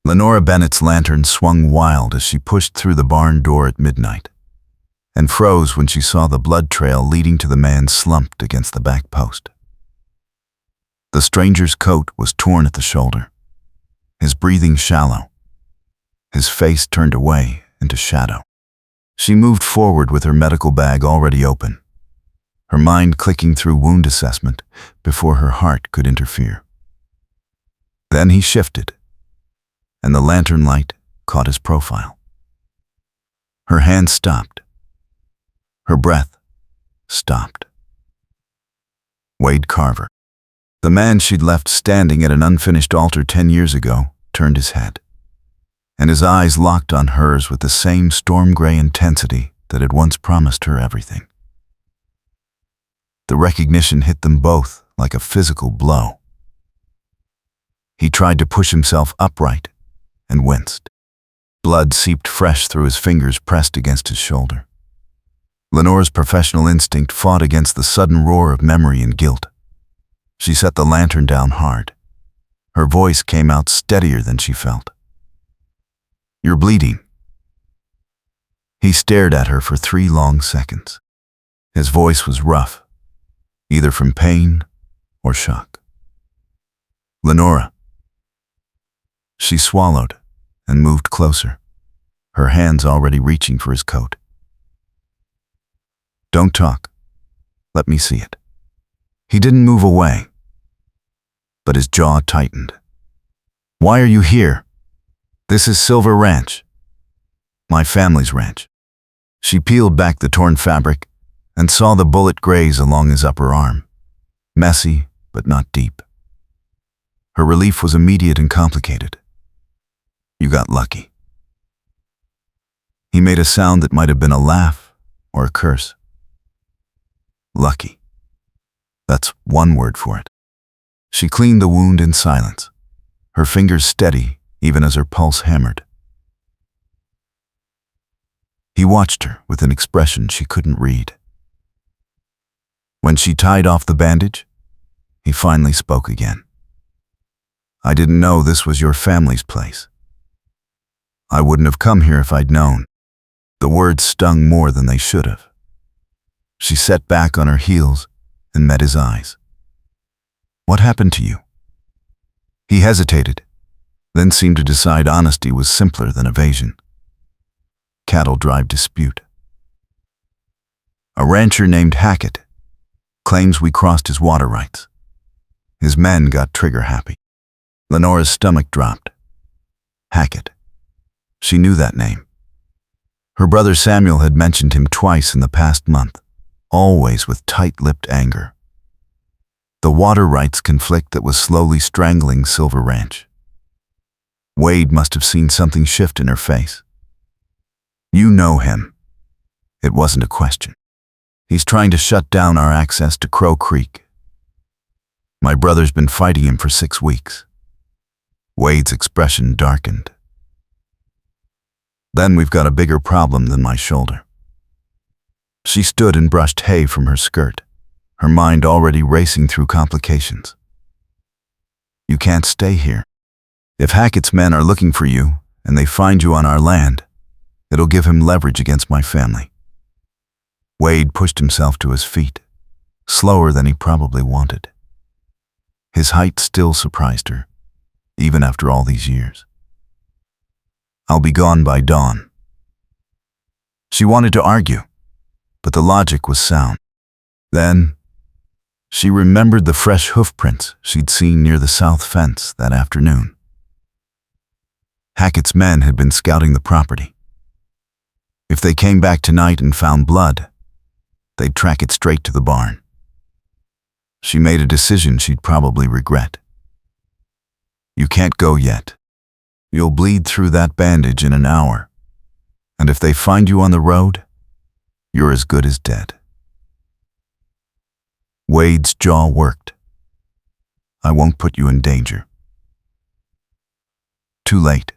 Lenora Bennett's lantern swung wild as she pushed through the barn door at midnight, and froze when she saw the blood trail leading to the man slumped against the back post. The stranger's coat was torn at the shoulder, his breathing shallow, his face turned away into shadow. She moved forward with her medical bag already open, her mind clicking through wound assessment before her heart could interfere. Then he shifted, and the lantern light caught his profile. Her hand stopped. Her breath stopped. Wade Carver. The man she'd left standing at an unfinished altar 10 years ago turned his head, and his eyes locked on hers with the same storm-gray intensity that had once promised her everything. The recognition hit them both like a physical blow. He tried to push himself upright and winced. Blood seeped fresh through his fingers pressed against his shoulder. Lenora's professional instinct fought against the sudden roar of memory and guilt. She set the lantern down hard. Her voice came out steadier than she felt. "You're bleeding." He stared at her for 3 long seconds. His voice was rough, either from pain or shock. "Lenora." She swallowed and moved closer, her hands already reaching for his coat. "Don't talk. Let me see it." He didn't move away, but his jaw tightened. "Why are you here? This is Silver Ranch. My family's ranch." She peeled back the torn fabric and saw the bullet graze along his upper arm, messy but not deep. Her relief was immediate and complicated. "You got lucky." He made a sound that might have been a laugh or a curse. "Lucky. That's one word for it." She cleaned the wound in silence, her fingers steady even as her pulse hammered. He watched her with an expression she couldn't read. When she tied off the bandage, he finally spoke again. "I didn't know this was your family's place. I wouldn't have come here if I'd known." The words stung more than they should have. She sat back on her heels and met his eyes. "What happened to you?" He hesitated, then seemed to decide honesty was simpler than evasion. "Cattle drive dispute. A rancher named Hackett claims we crossed his water rights. His men got trigger happy." Lenora's stomach dropped. Hackett. She knew that name. Her brother Samuel had mentioned him twice in the past month, always with tight-lipped anger. The water rights conflict that was slowly strangling Silver Ranch. Wade must have seen something shift in her face. "You know him." It wasn't a question. "He's trying to shut down our access to Crow Creek. My brother's been fighting him for 6 weeks. Wade's expression darkened. "Then we've got a bigger problem than my shoulder." She stood and brushed hay from her skirt, her mind already racing through complications. "You can't stay here. If Hackett's men are looking for you and they find you on our land, it'll give him leverage against my family." Wade pushed himself to his feet, slower than he probably wanted. His height still surprised her, even after all these years. "I'll be gone by dawn." She wanted to argue, but the logic was sound. Then, she remembered the fresh hoofprints she'd seen near the south fence that afternoon. Hackett's men had been scouting the property. If they came back tonight and found blood, they'd track it straight to the barn. She made a decision she'd probably regret. "You can't go yet. You'll bleed through that bandage in an hour, and if they find you on the road, you're as good as dead." Wade's jaw worked. "I won't put you in danger." "Too late.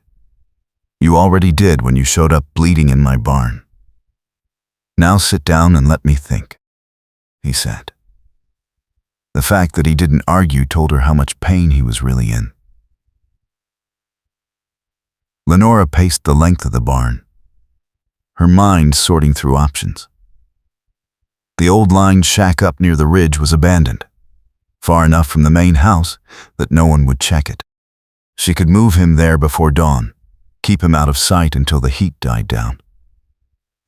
You already did when you showed up bleeding in my barn. Now sit down and let me think," he said. The fact that he didn't argue told her how much pain he was really in. Lenora paced the length of the barn, her mind sorting through options. The old lined shack up near the ridge was abandoned, far enough from the main house that no one would check it. She could move him there before dawn, keep him out of sight until the heat died down.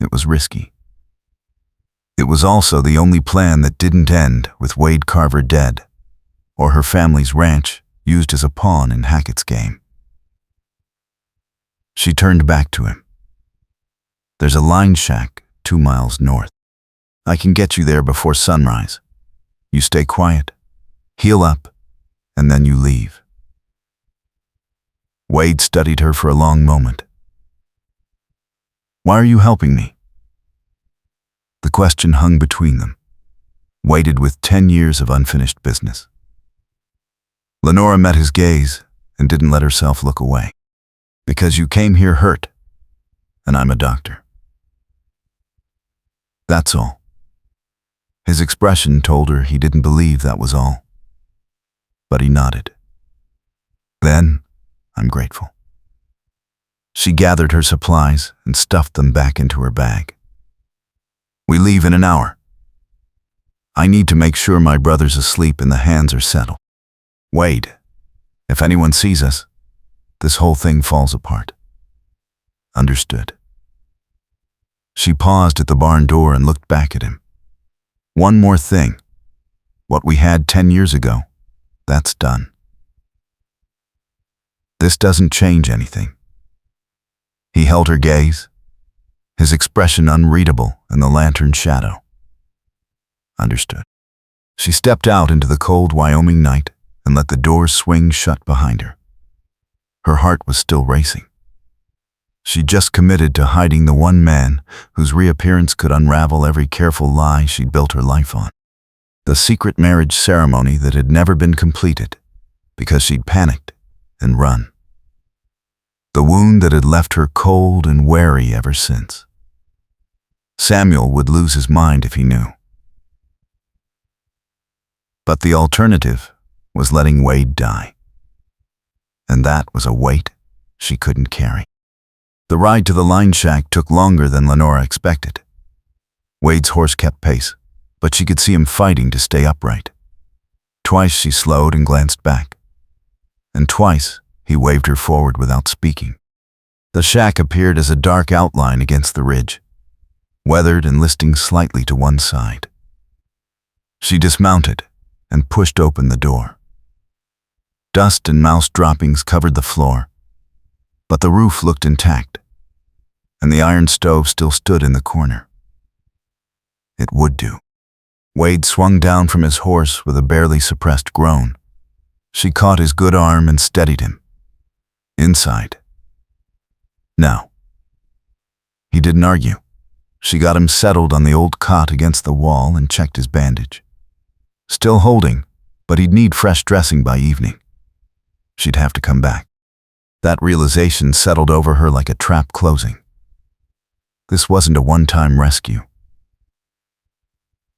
It was risky. It was also the only plan that didn't end with Wade Carver dead, or her family's ranch used as a pawn in Hackett's game. She turned back to him. "There's a line shack 2 miles north. I can get you there before sunrise. You stay quiet, heal up, and then you leave." Wade studied her for a long moment. "Why are you helping me?" The question hung between them, weighted with 10 years of unfinished business. Lenora met his gaze and didn't let herself look away. "Because you came here hurt, and I'm a doctor. That's all." His expression told her he didn't believe that was all. But he nodded. "Then, I'm grateful." She gathered her supplies and stuffed them back into her bag. "We leave in an hour. I need to make sure my brother's asleep and the hands are settled. Wade, if anyone sees us, this whole thing falls apart." "Understood." She paused at the barn door and looked back at him. "One more thing. What we had 10 years ago, that's done. This doesn't change anything." He held her gaze, his expression unreadable in the lantern's shadow. "Understood." She stepped out into the cold Wyoming night and let the door swing shut behind her. Her heart was still racing. She just committed to hiding the one man whose reappearance could unravel every careful lie she'd built her life on. The secret marriage ceremony that had never been completed because she'd panicked and run. The wound that had left her cold and wary ever since. Samuel would lose his mind if he knew. But the alternative was letting Wade die. And that was a weight she couldn't carry. The ride to the line shack took longer than Lenora expected. Wade's horse kept pace, but she could see him fighting to stay upright. Twice she slowed and glanced back, and twice he waved her forward without speaking. The shack appeared as a dark outline against the ridge, weathered and listing slightly to one side. She dismounted and pushed open the door. Dust and mouse droppings covered the floor, but the roof looked intact, and the iron stove still stood in the corner. It would do. Wade swung down from his horse with a barely suppressed groan. She caught his good arm and steadied him. "Inside." "Now." He didn't argue. She got him settled on the old cot against the wall and checked his bandage. Still holding, but he'd need fresh dressing by evening. She'd have to come back. That realization settled over her like a trap closing. This wasn't a one-time rescue.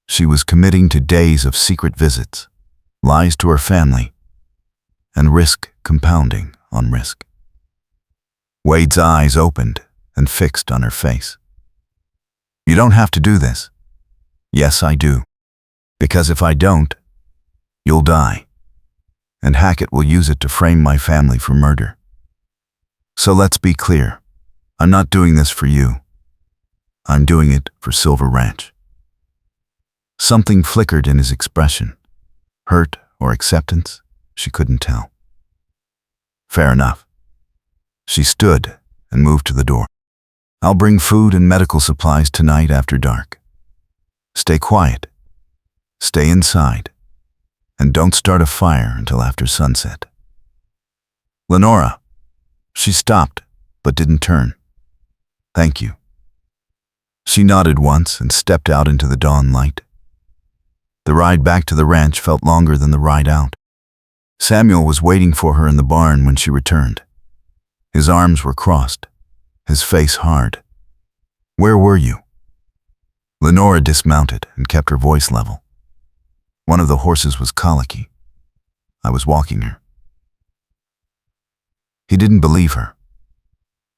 She was committing to days of secret visits, lies to her family, and risk compounding on risk. Wade's eyes opened and fixed on her face. "You don't have to do this." "Yes, I do. Because if I don't, you'll die. And Hackett will use it to frame my family for murder. So let's be clear. I'm not doing this for you. I'm doing it for Silver Ranch." Something flickered in his expression. Hurt or acceptance, she couldn't tell. "Fair enough." She stood and moved to the door. "I'll bring food and medical supplies tonight after dark. Stay quiet. Stay inside. And don't start a fire until after sunset." "Lenora." She stopped, but didn't turn. "Thank you." She nodded once and stepped out into the dawn light. The ride back to the ranch felt longer than the ride out. Samuel was waiting for her in the barn when she returned. His arms were crossed, his face hard. "Where were you?" Lenora dismounted and kept her voice level. "One of the horses was colicky. I was walking her." He didn't believe her.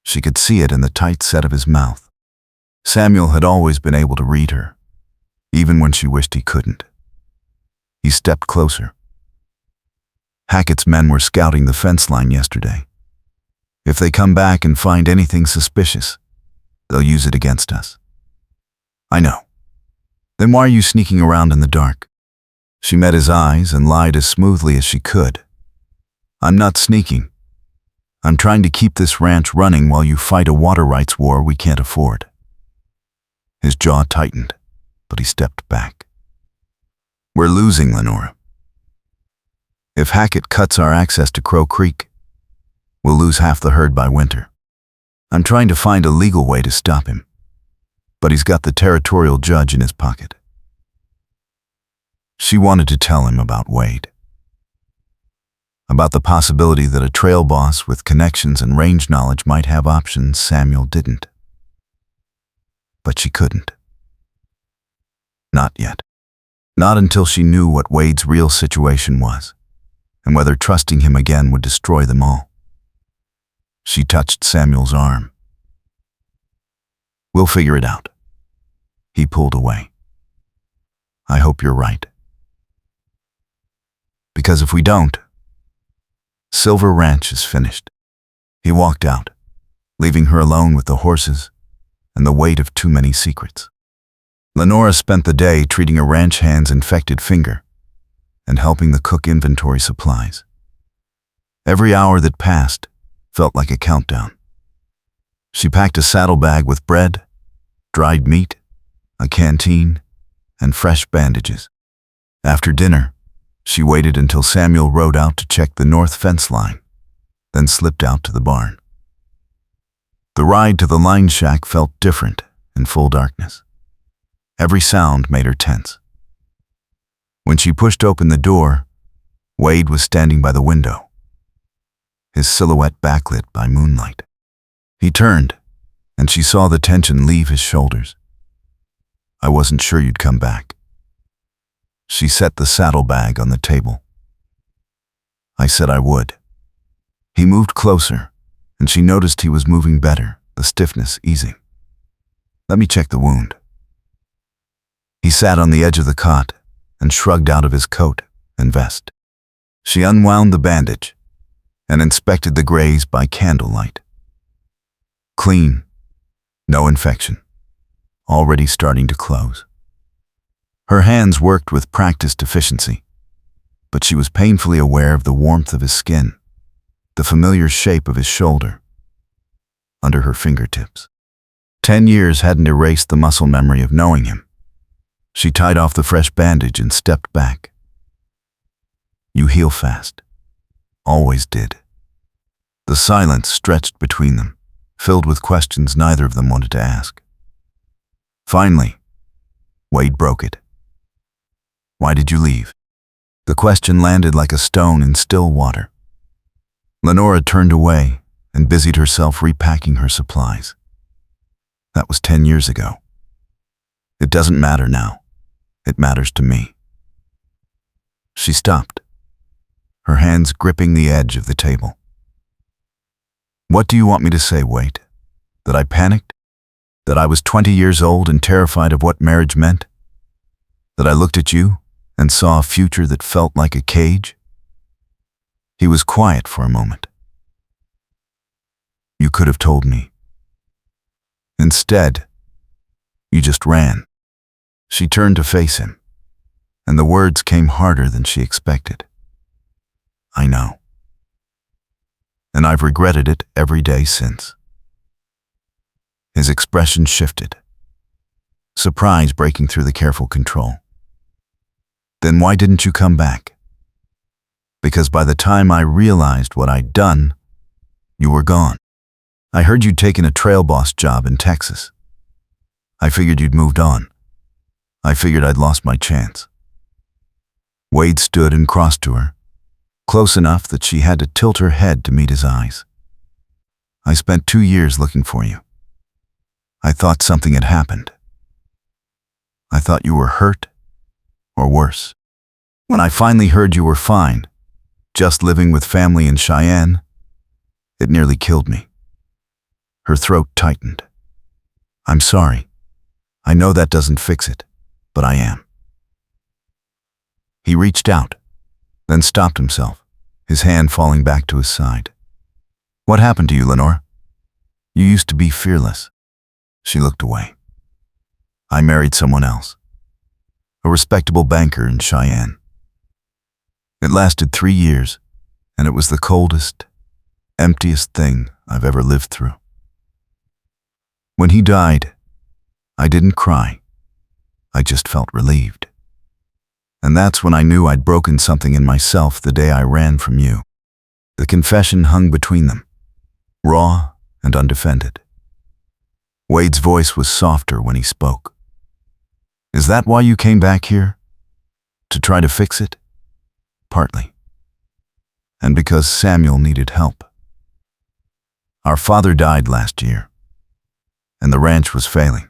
She could see it in the tight set of his mouth. Samuel had always been able to read her, even when she wished he couldn't. He stepped closer. Hackett's men were scouting the fence line yesterday. If they come back and find anything suspicious, they'll use it against us. I know. Then why are you sneaking around in the dark? She met his eyes and lied as smoothly as she could. I'm not sneaking. I'm trying to keep this ranch running while you fight a water rights war we can't afford. His jaw tightened, but he stepped back. We're losing, Lenora. If Hackett cuts our access to Crow Creek, we'll lose half the herd by winter. I'm trying to find a legal way to stop him, but he's got the territorial judge in his pocket. She wanted to tell him about Wade, about the possibility that a trail boss with connections and range knowledge might have options Samuel didn't. But she couldn't. Not yet. Not until she knew what Wade's real situation was, and whether trusting him again would destroy them all. She touched Samuel's arm. We'll figure it out. He pulled away. I hope you're right. Because if we don't, Silver Ranch is finished. He walked out, leaving her alone with the horses and the weight of too many secrets. Lenora spent the day treating a ranch hand's infected finger and helping the cook inventory supplies. Every hour that passed felt like a countdown. She packed a saddlebag with bread, dried meat, a canteen, and fresh bandages. After dinner, she waited until Samuel rode out to check the north fence line, then slipped out to the barn. The ride to the line shack felt different in full darkness. Every sound made her tense. When she pushed open the door, Wade was standing by the window, his silhouette backlit by moonlight. He turned, and she saw the tension leave his shoulders. I wasn't sure you'd come back. She set the saddlebag on the table. I said I would. He moved closer, and she noticed he was moving better, the stiffness easing. Let me check the wound. He sat on the edge of the cot and shrugged out of his coat and vest. She unwound the bandage and inspected the graze by candlelight. Clean, no infection, already starting to close. Her hands worked with practiced efficiency, but she was painfully aware of the warmth of his skin, the familiar shape of his shoulder, under her fingertips. 10 years hadn't erased the muscle memory of knowing him. She tied off the fresh bandage and stepped back. You heal fast. Always did. The silence stretched between them, filled with questions neither of them wanted to ask. Finally, Wade broke it. Why did you leave? The question landed like a stone in still water. Lenora turned away and busied herself repacking her supplies. That was 10 years ago. It doesn't matter now. It matters to me. She stopped, her hands gripping the edge of the table. What do you want me to say, Wade? That I panicked? That I was 20 years old and terrified of what marriage meant? That I looked at you and saw a future that felt like a cage? He was quiet for a moment. You could have told me. Instead, you just ran. She turned to face him, and the words came harder than she expected. I know. And I've regretted it every day since. His expression shifted, surprise breaking through the careful control. Then why didn't you come back? Because by the time I realized what I'd done, you were gone. I heard you'd taken a trail boss job in Texas. I figured you'd moved on. I figured I'd lost my chance. Wade stood and crossed to her, close enough that she had to tilt her head to meet his eyes. I spent 2 years looking for you. I thought something had happened. I thought you were hurt, or worse. When I finally heard you were fine, just living with family in Cheyenne, it nearly killed me. Her throat tightened. I'm sorry. I know that doesn't fix it, but I am. He reached out, then stopped himself, his hand falling back to his side. What happened to you, Lenore? You used to be fearless. She looked away. I married someone else, a respectable banker in Cheyenne. It lasted 3 years, and it was the coldest, emptiest thing I've ever lived through. When he died, I didn't cry. I just felt relieved. And that's when I knew I'd broken something in myself the day I ran from you. The confession hung between them, raw and undefended. Wade's voice was softer when he spoke. Is that why you came back here? To try to fix it? Partly. And because Samuel needed help. Our father died last year, and the ranch was failing.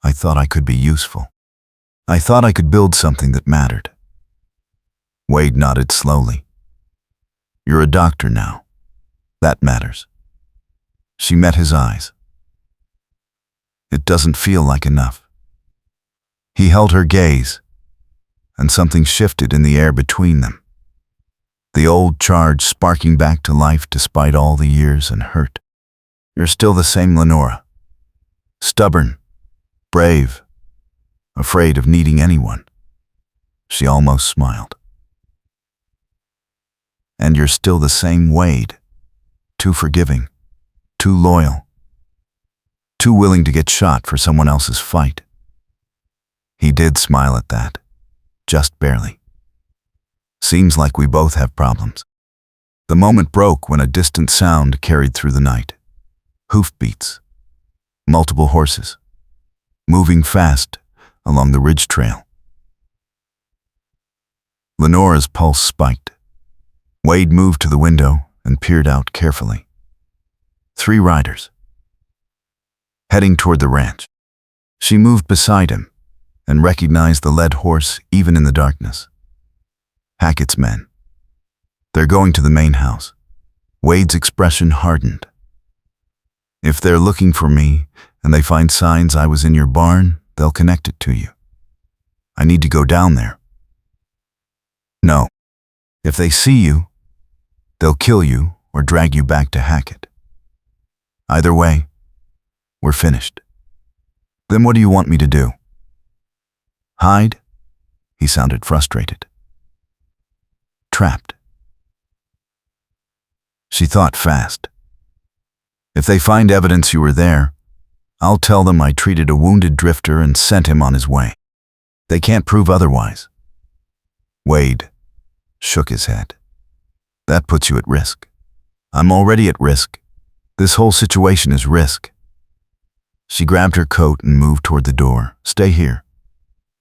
I thought I could be useful. I thought I could build something that mattered. Wade nodded slowly. You're a doctor now. That matters. She met his eyes. It doesn't feel like enough. He held her gaze, and something shifted in the air between them. The old charge sparking back to life despite all the years and hurt. You're still the same Lenora. Stubborn, brave, afraid of needing anyone. She almost smiled. And you're still the same Wade. Too forgiving, too loyal, too willing to get shot for someone else's fight. He did smile at that, just barely. Seems like we both have problems. The moment broke when a distant sound carried through the night. Hoofbeats. Multiple horses. Moving fast along the ridge trail. Lenora's pulse spiked. Wade moved to the window and peered out carefully. 3 riders. Heading toward the ranch. She moved beside him and recognized the led horse even in the darkness. Hackett's men. They're going to the main house. Wade's expression hardened. If they're looking for me and they find signs I was in your barn, they'll connect it to you. I need to go down there. No. If they see you, they'll kill you or drag you back to Hackett. Either way, we're finished. Then what do you want me to do? Hide? He sounded frustrated. Trapped. She thought fast. If they find evidence you were there, I'll tell them I treated a wounded drifter and sent him on his way. They can't prove otherwise. Wade shook his head. That puts you at risk. I'm already at risk. This whole situation is risk. She grabbed her coat and moved toward the door. Stay here.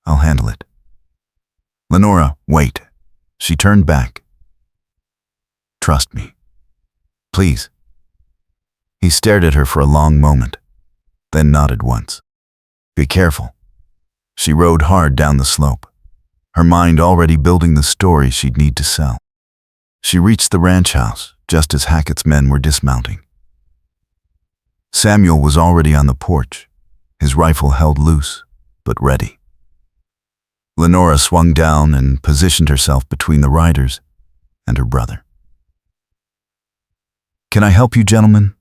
I'll handle it. Lenora, wait. She turned back. Trust me. Please. He stared at her for a long moment, then nodded once. Be careful. She rode hard down the slope, her mind already building the story she'd need to sell. She reached the ranch house just as Hackett's men were dismounting. Samuel was already on the porch, his rifle held loose, but ready. Lenora swung down and positioned herself between the riders and her brother. Can I help you, gentlemen?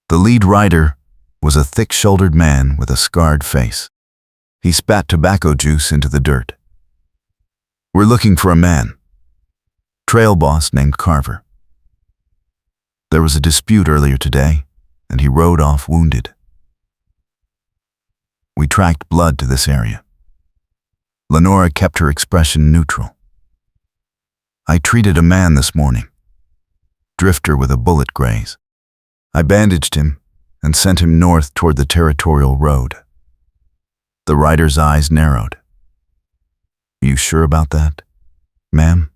The lead rider was a thick-shouldered man with a scarred face. He spat tobacco juice into the dirt. We're looking for a man. Trail boss named Carver. There was a dispute earlier today, and he rode off wounded. We tracked blood to this area. Lenora kept her expression neutral. I treated a man this morning. Drifter with a bullet graze. I bandaged him and sent him north toward the territorial road. The rider's eyes narrowed. You sure about that, ma'am?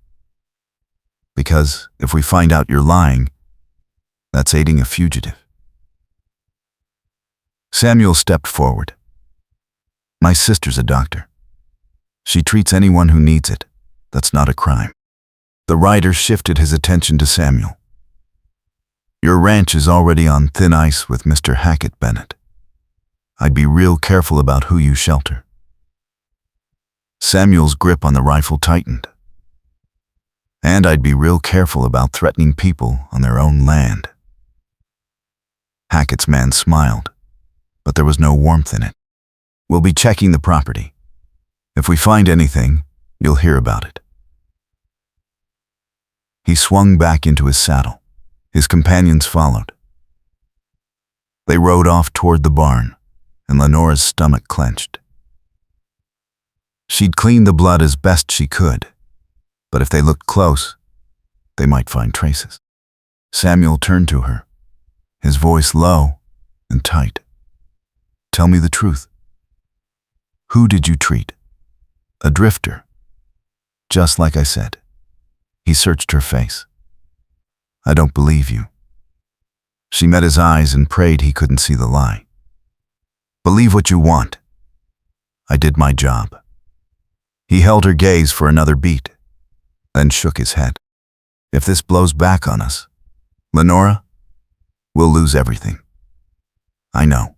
Because if we find out you're lying, that's aiding a fugitive. Samuel stepped forward. My sister's a doctor. She treats anyone who needs it. That's not a crime. The rider shifted his attention to Samuel. Your ranch is already on thin ice with Mr. Hackett Bennett. I'd be real careful about who you shelter." Samuel's grip on the rifle tightened. "And I'd be real careful about threatening people on their own land." Hackett's man smiled, but there was no warmth in it. "We'll be checking the property. If we find anything, you'll hear about it." He swung back into his saddle. His companions followed. They rode off toward the barn, and Lenora's stomach clenched. She'd cleaned the blood as best she could, but if they looked close, they might find traces. Samuel turned to her, his voice low and tight. "Tell me the truth. Who did you treat?" "A drifter. Just like I said." He searched her face. "I don't believe you." She met his eyes and prayed he couldn't see the lie. "Believe what you want. I did my job." He held her gaze for another beat, then shook his head. "If this blows back on us, Lenora, we'll lose everything." "I know."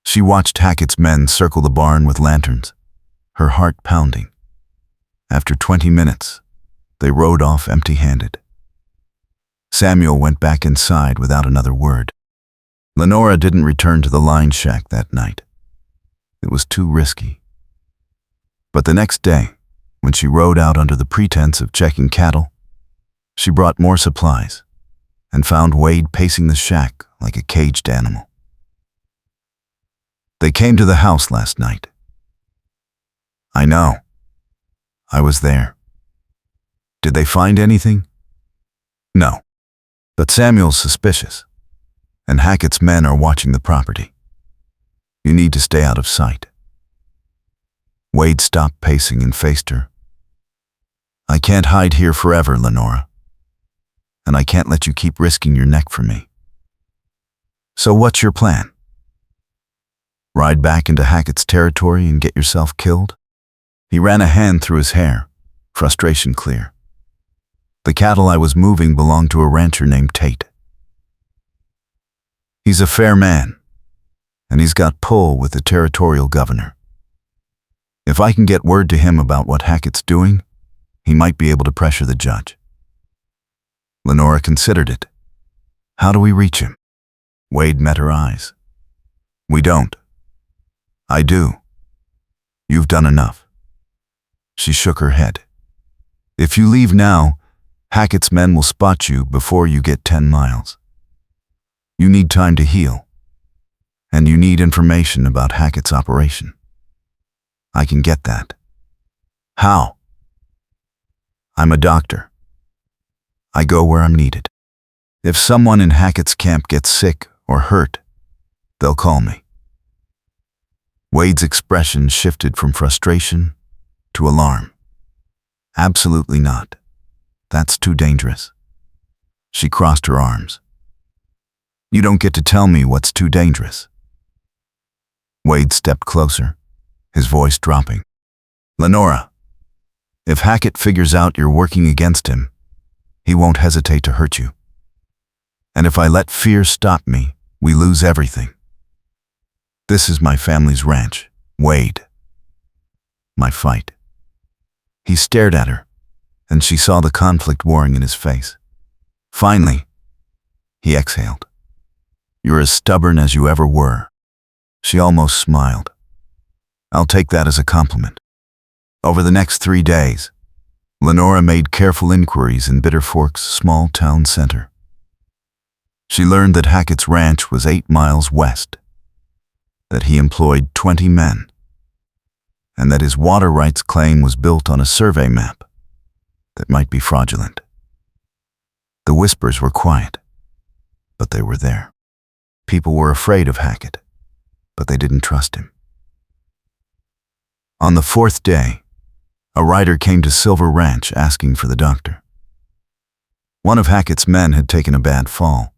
She watched Hackett's men circle the barn with lanterns, her heart pounding. After 20 minutes, they rode off empty-handed. Samuel went back inside without another word. Lenora didn't return to the line shack that night. It was too risky. But the next day, when she rode out under the pretense of checking cattle, she brought more supplies and found Wade pacing the shack like a caged animal. "They came to the house last night." "I know. I was there." "Did they find anything?" "No. But Samuel's suspicious, and Hackett's men are watching the property. You need to stay out of sight." Wade stopped pacing and faced her. "I can't hide here forever, Lenora. And I can't let you keep risking your neck for me. So what's your plan? Ride back into Hackett's territory and get yourself killed?" He ran a hand through his hair, frustration clear. "The cattle I was moving belonged to a rancher named Tate. He's a fair man, and he's got pull with the territorial governor. If I can get word to him about what Hackett's doing, he might be able to pressure the judge." Lenora considered it. "How do we reach him?" Wade met her eyes. "We don't." "I do. You've done enough." She shook her head. "If you leave now, Hackett's men will spot you before you get 10 miles. You need time to heal, and you need information about Hackett's operation. I can get that." "How?" "I'm a doctor. I go where I'm needed. If someone in Hackett's camp gets sick or hurt, they'll call me." Wade's expression shifted from frustration to alarm. "Absolutely not. That's too dangerous." She crossed her arms. "You don't get to tell me what's too dangerous." Wade stepped closer, his voice dropping. "Lenora, if Hackett figures out you're working against him, he won't hesitate to hurt you. And if I let fear stop me, we lose everything. This is my family's ranch, Wade. My fight." He stared at her, and she saw the conflict warring in his face. Finally, he exhaled. "You're as stubborn as you ever were." She almost smiled. "I'll take that as a compliment." Over the next 3 days, Lenora made careful inquiries in Bitter Fork's small town center. She learned that Hackett's ranch was 8 miles west, that he employed 20 men, and that his water rights claim was built on a survey map that might be fraudulent. The whispers were quiet, but they were there. People were afraid of Hackett, but they didn't trust him. On the 4th day, a rider came to Silver Ranch asking for the doctor. One of Hackett's men had taken a bad fall.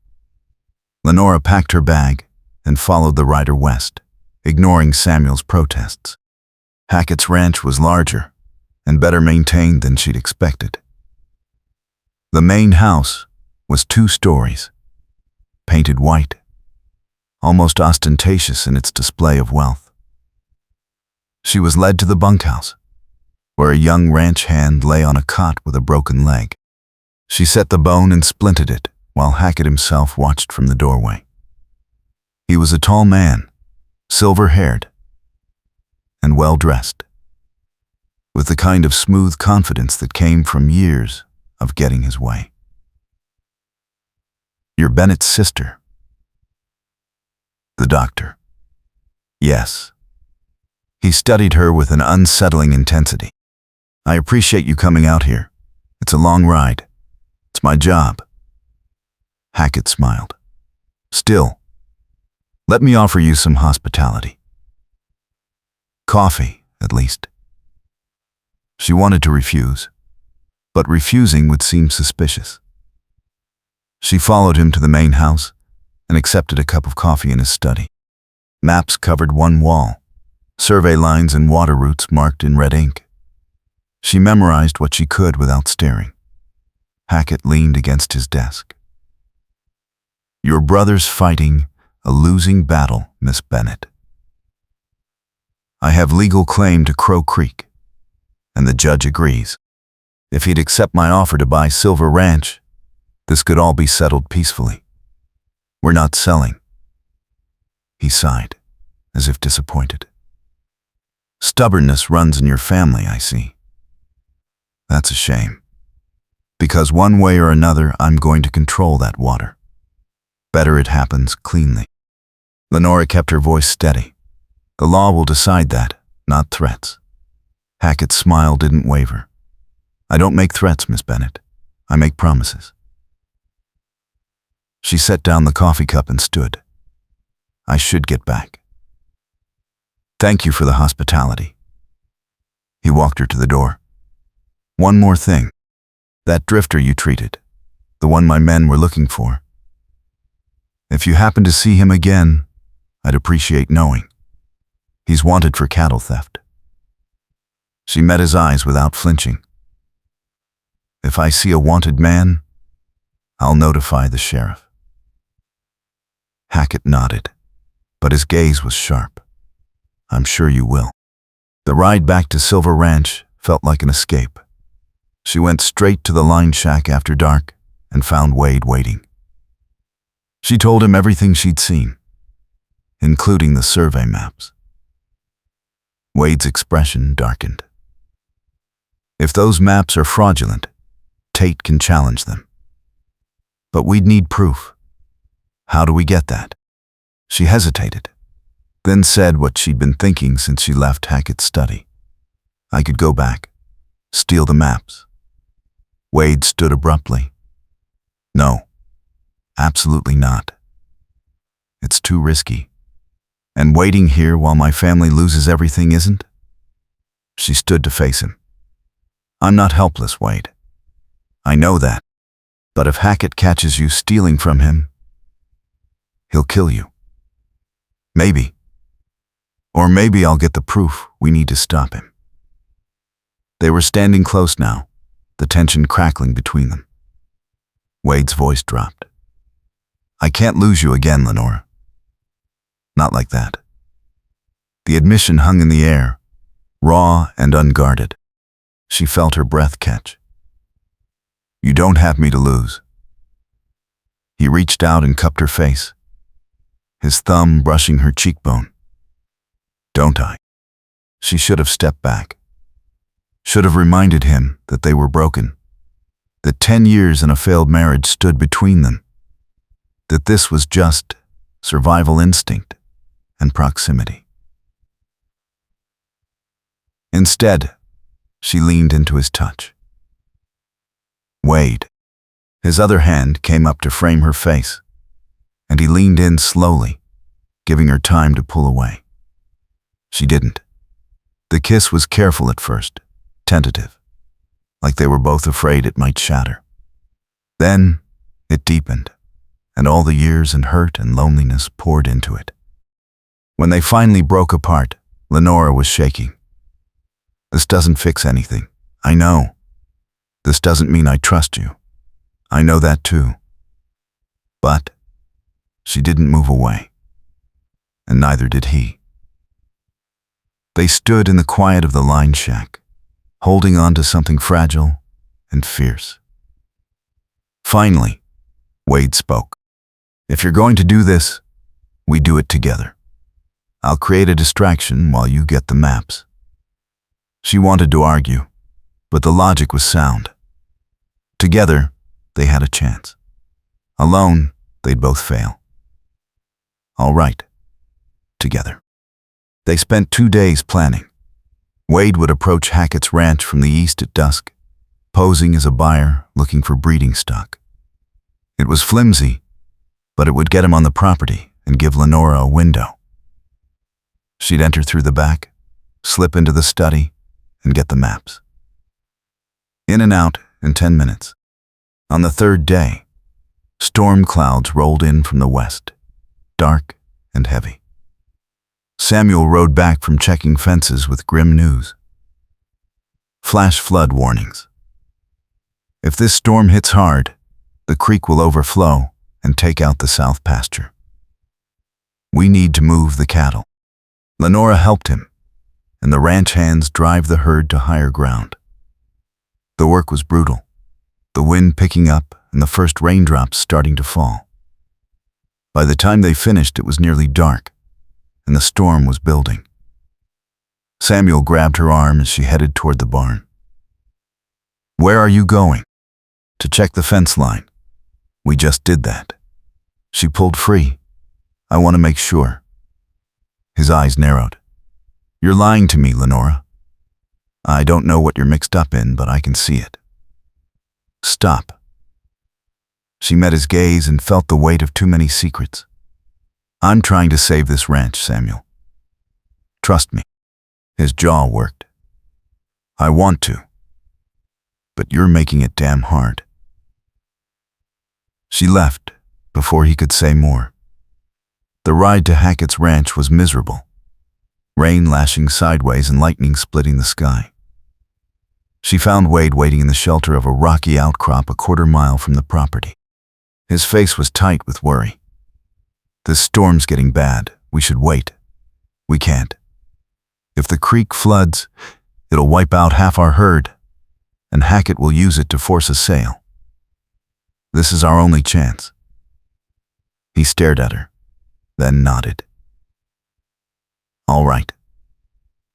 Lenora packed her bag and followed the rider west, ignoring Samuel's protests. Hackett's ranch was larger and better maintained than she'd expected. The main house was 2 stories, painted white, almost ostentatious in its display of wealth. She was led to the bunkhouse, where a young ranch hand lay on a cot with a broken leg. She set the bone and splinted it, while Hackett himself watched from the doorway. He was a tall man, silver-haired, and well-dressed, with the kind of smooth confidence that came from years of getting his way. "You're Bennett's sister?" The doctor. "Yes." He studied her with an unsettling intensity. "I appreciate you coming out here. It's a long ride. It's my job." Hackett smiled. "Still, let me offer you some hospitality. Coffee, at least." She wanted to refuse, but refusing would seem suspicious. She followed him to the main house and accepted a cup of coffee in his study. Maps covered one wall, survey lines and water routes marked in red ink. She memorized what she could without staring. Hackett leaned against his desk. "Your brother's fighting a losing battle, Miss Bennett. I have legal claim to Crow Creek, and the judge agrees. If he'd accept my offer to buy Silver Ranch, this could all be settled peacefully. We're not selling." He sighed, as if disappointed. "Stubbornness runs in your family, I see. That's a shame, because one way or another I'm going to control that water. Better it happens cleanly." Lenora kept her voice steady. "The law will decide that, not threats." Hackett's smile didn't waver. "I don't make threats, Miss Bennett. I make promises." She set down the coffee cup and stood. "I should get back. Thank you for the hospitality." He walked her to the door. "One more thing. That drifter you treated, the one my men were looking for. If you happen to see him again, I'd appreciate knowing. He's wanted for cattle theft." She met his eyes without flinching. "If I see a wanted man, I'll notify the sheriff." Hackett nodded, but his gaze was sharp. "I'm sure you will." The ride back to Silver Ranch felt like an escape. She went straight to the line shack after dark and found Wade waiting. She told him everything she'd seen, including the survey maps. Wade's expression darkened. "If those maps are fraudulent, Tate can challenge them. But we'd need proof. How do we get that?" She hesitated, then said what she'd been thinking since she left Hackett's study. "I could go back, steal the maps." Wade stood abruptly. "No, absolutely not. It's too risky. And waiting here while my family loses everything isn't?" She stood to face him. "I'm not helpless, Wade. I know that. But if Hackett catches you stealing from him, he'll kill you. Maybe. Or maybe I'll get the proof we need to stop him." They were standing close now, the tension crackling between them. Wade's voice dropped. "I can't lose you again, Lenora. Not like that." The admission hung in the air, raw and unguarded. She felt her breath catch. "You don't have me to lose." He reached out and cupped her face, his thumb brushing her cheekbone. "Don't I?" She should have stepped back. Should have reminded him that they were broken, that 10 years in a failed marriage stood between them, that this was just survival instinct and proximity. Instead, she leaned into his touch. Wade. His other hand came up to frame her face, and he leaned in slowly, giving her time to pull away. She didn't. The kiss was careful at first, tentative, like they were both afraid it might shatter. Then it deepened, and all the years and hurt and loneliness poured into it. When they finally broke apart, Lenora was shaking. "This doesn't fix anything. I know. This doesn't mean I trust you. I know that too. But She didn't move away, and neither did he. They stood in the quiet of the line shack, holding on to something fragile and fierce. Finally, Wade spoke. "If you're going to do this, we do it together. I'll create a distraction while you get the maps." She wanted to argue, but the logic was sound. Together, they had a chance. Alone, they'd both fail. All right, together. They spent 2 days planning. Wade would approach Hackett's ranch from the east at dusk, posing as a buyer looking for breeding stock. It was flimsy, but it would get him on the property and give Lenora a window. She'd enter through the back, slip into the study, and get the maps. In and out in 10 minutes. On the third day, storm clouds rolled in from the west, dark and heavy. Samuel rode back from checking fences with grim news. Flash flood warnings. If this storm hits hard, the creek will overflow and take out the south pasture. We need to move the cattle. Lenora helped him, and the ranch hands drive the herd to higher ground. The work was brutal, the wind picking up and the first raindrops starting to fall. By the time they finished, it was nearly dark, and the storm was building. Samuel grabbed her arm as she headed toward the barn. "Where are you going?" "To check the fence line. We just did that." She pulled free. "I want to make sure." His eyes narrowed. "You're lying to me, Lenora. I don't know what you're mixed up in, but I can see it." "Stop." She met his gaze and felt the weight of too many secrets. "I'm trying to save this ranch, Samuel. Trust me." His jaw worked. "I want to, but you're making it damn hard." She left before he could say more. The ride to Hackett's ranch was miserable, rain lashing sideways and lightning splitting the sky. She found Wade waiting in the shelter of a rocky outcrop a quarter-mile from the property. His face was tight with worry. "This storm's getting bad. We should wait. We can't. If the creek floods, it'll wipe out half our herd, and Hackett will use it to force a sale. This is our only chance." He stared at her, then nodded. "All right.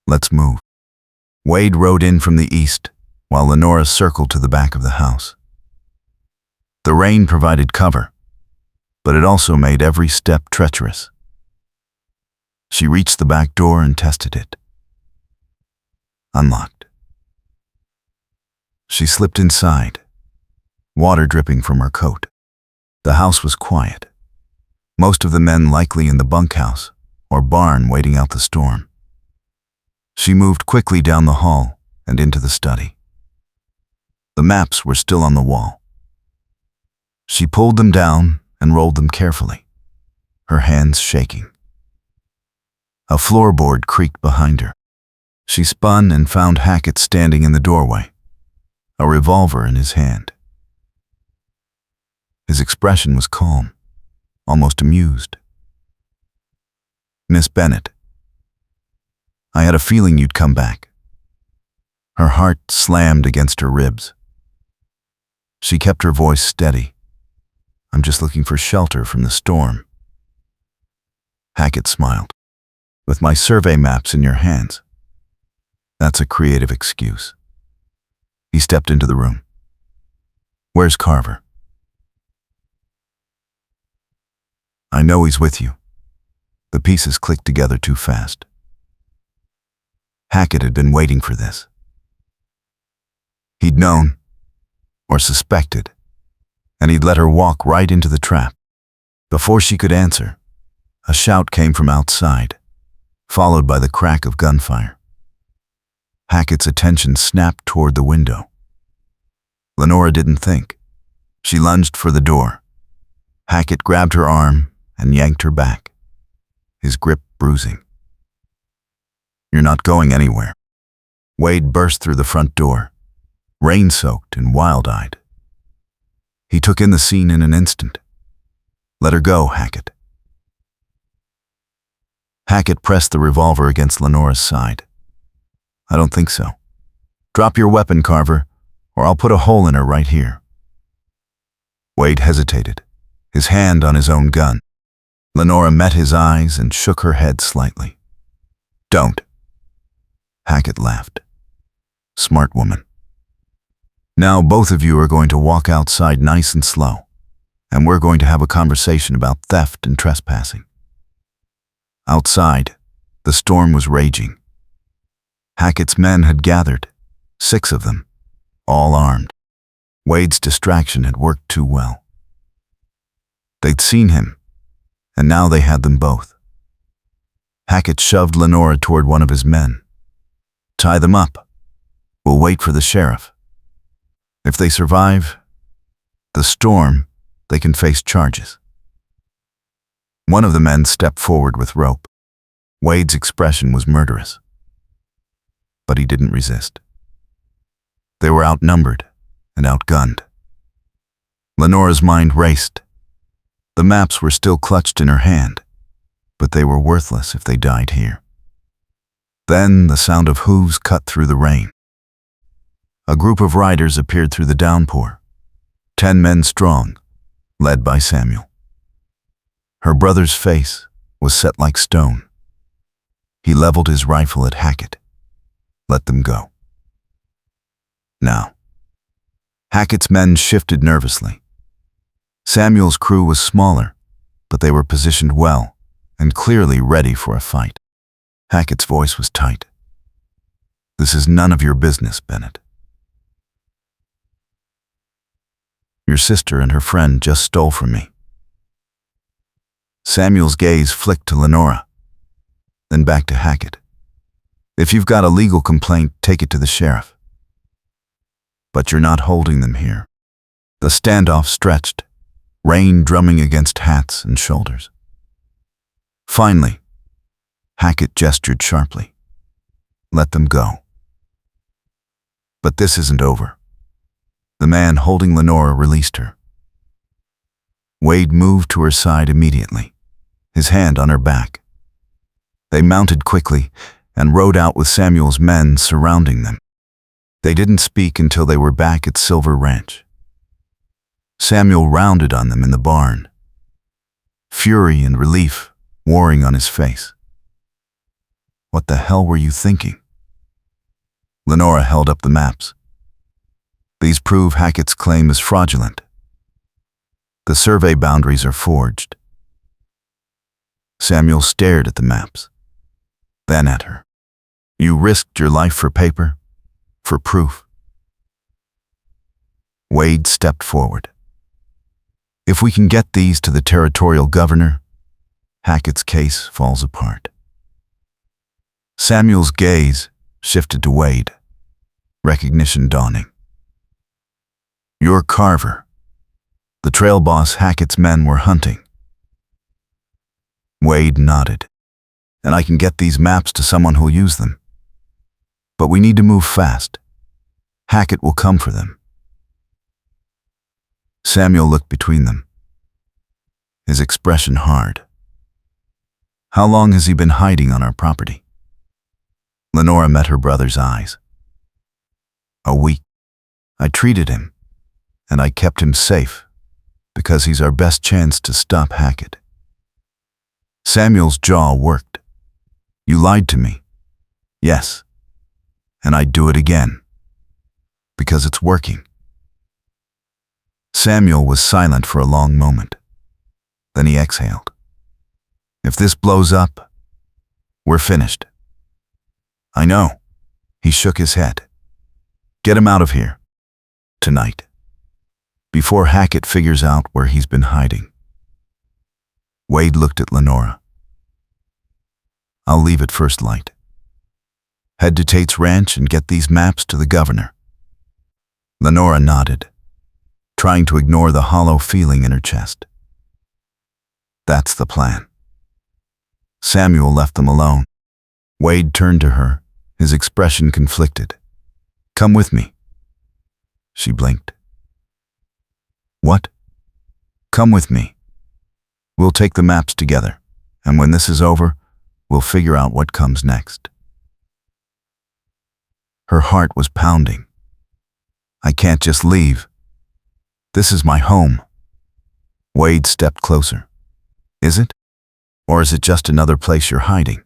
Let's move." Wade rode in from the east, while Lenora circled to the back of the house. The rain provided cover, but it also made every step treacherous. She reached the back door and tested it. Unlocked. She slipped inside, water dripping from her coat. The house was quiet. Most of the men likely in the bunkhouse or barn waiting out the storm. She moved quickly down the hall and into the study. The maps were still on the wall. She pulled them down and rolled them carefully, her hands shaking. A floorboard creaked behind her. She spun and found Hackett standing in the doorway, a revolver in his hand. His expression was calm, almost amused. "Miss Bennett, I had a feeling you'd come back." Her heart slammed against her ribs. She kept her voice steady. "I'm just looking for shelter from the storm." Hackett smiled. "With my survey maps in your hands. That's a creative excuse." He stepped into the room. "Where's Carver?" "I know he's with you." The pieces clicked together too fast. Hackett had been waiting for this. He'd known, or suspected, and he'd let her walk right into the trap. Before she could answer, a shout came from outside, followed by the crack of gunfire. Hackett's attention snapped toward the window. Lenora didn't think. She lunged for the door. Hackett grabbed her arm and yanked her back, his grip bruising. "You're not going anywhere." Wade burst through the front door, rain-soaked and wild-eyed. He took in the scene in an instant. "Let her go, Hackett." Hackett pressed the revolver against Lenora's side. I don't think so. Drop your weapon, Carver, or I'll put a hole in her right here. Wade hesitated, his hand on his own gun. Lenora met his eyes and shook her head slightly. Don't. Hackett laughed. Smart woman. Now both of you are going to walk outside nice and slow, and we're going to have a conversation about theft and trespassing. Outside, the storm was raging. Hackett's men had gathered, 6 of them, all armed. Wade's distraction had worked too well. They'd seen him, and now they had them both. Hackett shoved Lenora toward one of his men. Tie them up. We'll wait for the sheriff. If they survive the storm, they can face charges. One of the men stepped forward with rope. Wade's expression was murderous, but he didn't resist. They were outnumbered and outgunned. Lenora's mind raced. The maps were still clutched in her hand, but they were worthless if they died here. Then the sound of hooves cut through the rain. A group of riders appeared through the downpour, 10 men strong, led by Samuel. Her brother's face was set like stone. He leveled his rifle at Hackett. Let them go. Now. Hackett's men shifted nervously. Samuel's crew was smaller, but they were positioned well and clearly ready for a fight. Hackett's voice was tight. This is none of your business, Bennett. Your sister and her friend just stole from me. Samuel's gaze flicked to Lenora, then back to Hackett. If you've got a legal complaint, take it to the sheriff. But you're not holding them here. The standoff stretched, rain drumming against hats and shoulders. Finally, Hackett gestured sharply. Let them go. But this isn't over. The man holding Lenora released her. Wade moved to her side immediately, his hand on her back. They mounted quickly and rode out with Samuel's men surrounding them. They didn't speak until they were back at Silver Ranch. Samuel rounded on them in the barn, fury and relief warring on his face. What the hell were you thinking? Lenora held up the maps. These prove Hackett's claim is fraudulent. The survey boundaries are forged. Samuel stared at the maps, then at her. You risked your life for paper, for proof. Wade stepped forward. If we can get these to the territorial governor, Hackett's case falls apart. Samuel's gaze shifted to Wade, recognition dawning. You're Carver, the trail boss Hackett's men were hunting. Wade nodded. And I can get these maps to someone who'll use them. But we need to move fast. Hackett will come for them. Samuel looked between them, his expression hard. How long has he been hiding on our property? Lenora met her brother's eyes. A week. I treated him, and I kept him safe, because he's our best chance to stop Hackett. Samuel's jaw worked. You lied to me. Yes. And I'd do it again. Because it's working. Samuel was silent for a long moment. Then he exhaled. If this blows up, we're finished. I know. He shook his head. Get him out of here. Tonight. Before Hackett figures out where he's been hiding. Wade looked at Lenora. I'll leave at first light. Head to Tate's ranch and get these maps to the governor. Lenora nodded, trying to ignore the hollow feeling in her chest. That's the plan. Samuel left them alone. Wade turned to her, his expression conflicted. Come with me. She blinked. What? Come with me. We'll take the maps together, and when this is over, We'll figure out what comes next. Her heart was pounding. I can't just leave. This is my home. Wade stepped closer. Is it? Or is it just another place you're hiding?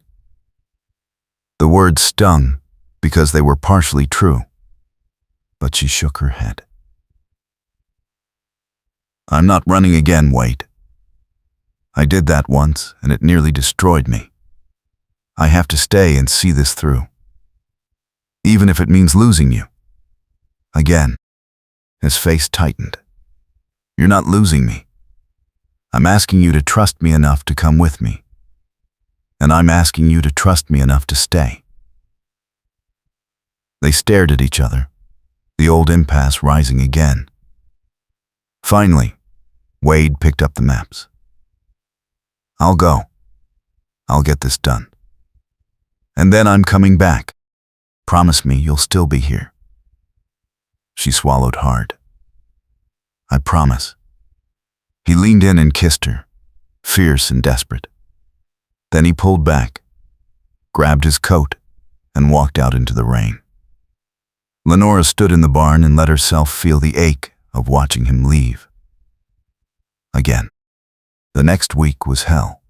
The words stung because they were partially true, but she shook her head. I'm not running again, Wade. I did that once, and it nearly destroyed me. I have to stay and see this through, even if it means losing you. Again, his face tightened. You're not losing me. I'm asking you to trust me enough to come with me, and I'm asking you to trust me enough to stay. They stared at each other, the old impasse rising again. Finally, Wade picked up the maps. I'll go. I'll get this done. And then I'm coming back. Promise me you'll still be here. She swallowed hard. I promise. He leaned in and kissed her, fierce and desperate. Then he pulled back, grabbed his coat, and walked out into the rain. Lenora stood in the barn and let herself feel the ache of watching him leave. Again. The next week was hell.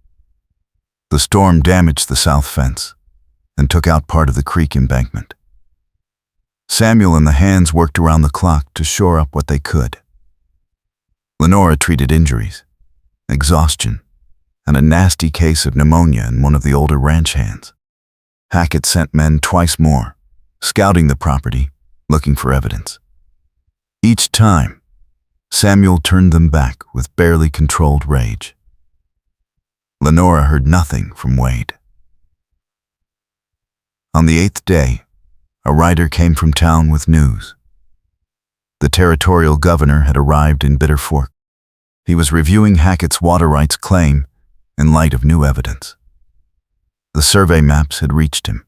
The storm damaged the south fence and took out part of the creek embankment. Samuel and the hands worked around the clock to shore up what they could. Lenora treated injuries, exhaustion, and a nasty case of pneumonia in one of the older ranch hands. Hackett sent men twice more, scouting the property, looking for evidence. Each time, Samuel turned them back with barely controlled rage. Lenora heard nothing from Wade. On the 8th day, a rider came from town with news. The territorial governor had arrived in Bitter Fork. He was reviewing Hackett's water rights claim in light of new evidence. The survey maps had reached him.